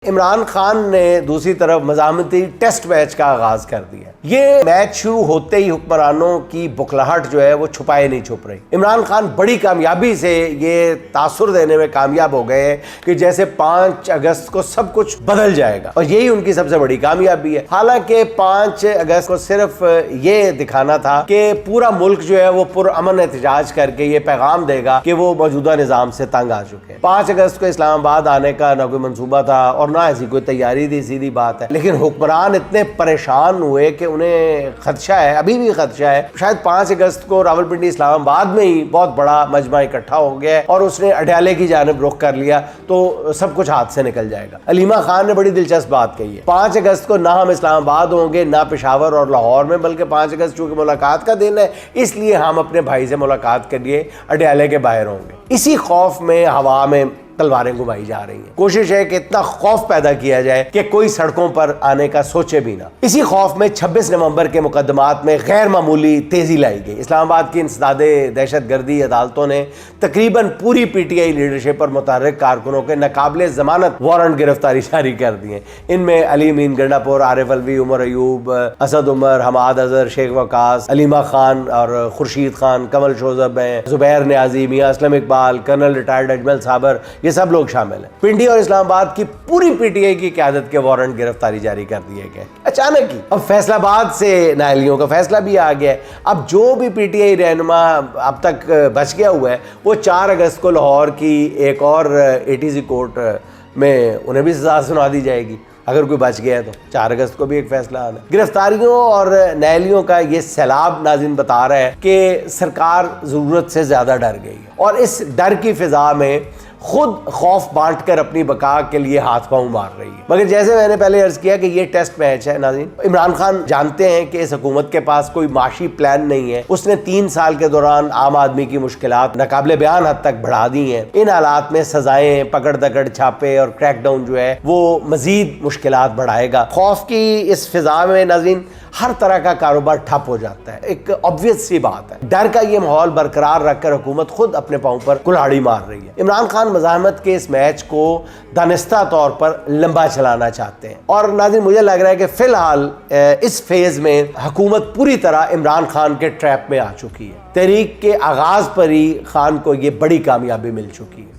इमरान खान ने दूसरी तरफ मज़ामती टेस्ट मैच का आगाज कर दिया। ये मैच शुरू होते ही हुक्मरानों की बुखलाहट जो है वो छुपाए नहीं छुप रही। इमरान खान बड़ी कामयाबी से ये तासुर देने में कामयाब हो गए कि जैसे 5 अगस्त को सब कुछ बदल जाएगा और यही उनकी सबसे बड़ी कामयाबी है। हालांकि 5 अगस्त को सिर्फ ये दिखाना था कि पूरा मुल्क जो है वो पुरअमन एहतजाज करके ये पैगाम देगा कि वो मौजूदा निज़ाम से तंग आ चुके हैं। 5 अगस्त को इस्लामाबाद आने का ना कोई मंसूबा था और ना ऐसी कोई तैयारी थी, सीधी बात है। लेकिन हुक्मरान इतने परेशान हुए कि उन्हें खदशा है, अभी भी खदशा है, शायद 5 अगस्त को रावलपिंडी इस्लामाबाद में ही बहुत बड़ा मजमा इकट्ठा हो गया है और उसने अडयाले की जानिब रुख कर लिया तो सब कुछ हाथ से निकल जाएगा। अलीमा खान ने बड़ी दिलचस्प बात कही है, 5 अगस्त को ना हम इस्लामाबाद होंगे ना पेशावर और लाहौर में, बल्कि 5 अगस्त चूंकि मुलाकात का दिन है इसलिए हम अपने भाई से मुलाकात के लिए अडयाले के बाहर होंगे। इसी खौफ में हवा में तलवारें घुमाई जा रही हैं। कोशिश है कि इतना खौफ पैदा किया जाए कि कोई सड़कों पर आने का सोचे भी ना। इसी खौफ में 26 नवंबर के मुकदमात में गैर मामूली तेजी लाई गई। इस्लामाबाद की इंसदादे दहशतगर्दी अदालतों ने तकरीबन पूरी पीटीआई लीडरशिप पर मुतहर्रिक कारकुनों के नाकाबिले जमानत वारंट गिरफ्तारी जारी कर दिए। इनमें अली मीन गंडापुर, आरिफ अलवी, उमर अयूब, असद उमर, हमाद अजहर, शेख वकास, अलीमा खान और खुर्शीद खान, कमल शोजब हैं, जुबैर न्याजी, मियां असलम इकबाल, कर्नल रिटायर्ड अजमल साबर, ये सब लोग शामिल हैं। पिंडी और इस्लामाबाद की पूरी पीटीआई की क़यादत के वारंट गिरफ्तारी जारी कर दिए गए अचानक ही। अब फैसलाबाद से नाअहलियों का फैसला भी आ गया है। अब जो भी पीटीआई रहनुमा अब तक बच गया हुआ है वो 4 अगस्त को लाहौर की एक और एटीसी कोर्ट में उन्हें भी सजा सुना दी जाएगी अगर कोई बच गया है तो। 4 अगस्त को भी एक फैसला आना। गिरफ्तारियों और नाअहलियों का ये सैलाब नाज़रीन बता रहा है कि सरकार ज़रूरत से ज़्यादा डर गई है और इस डर की फ़िज़ा में खुद खौफ बांट कर अपनी बका के लिए हाथ पांव मार रही है। मगर जैसे मैंने पहले अर्ज किया कि ये टेस्ट मैच है नाज़रीन, इमरान खान जानते हैं कि इस हुकूमत के पास कोई माशी प्लान नहीं है। उसने 3 साल के दौरान आम आदमी की मुश्किलात नाकाबिले बयान हद तक बढ़ा दी हैं। इन हालात में सजाएं, पकड़ दकड़, छापे और क्रैकडाउन जो है वो मजीद मुश्किलात बढ़ाएगा। खौफ की इस फिजा में नाज़रीन हर तरह का कारोबार ठप हो जाता है। एक ऑब्वियस सी बात है। डर का ये माहौल बरकरार रखकर हुकूमत खुद अपने पांव पर कुल्हाड़ी मार रही है। इमरान खान मज़ाहमत के इस मैच को दानिस्ता तौर पर लंबा चलाना चाहते हैं और नाज़रीन मुझे लग रहा है कि फिलहाल इस फेज में हुकूमत पूरी तरह इमरान खान के ट्रैप में आ चुकी है। तहरीक के आगाज पर ही खान को ये बड़ी कामयाबी मिल चुकी है।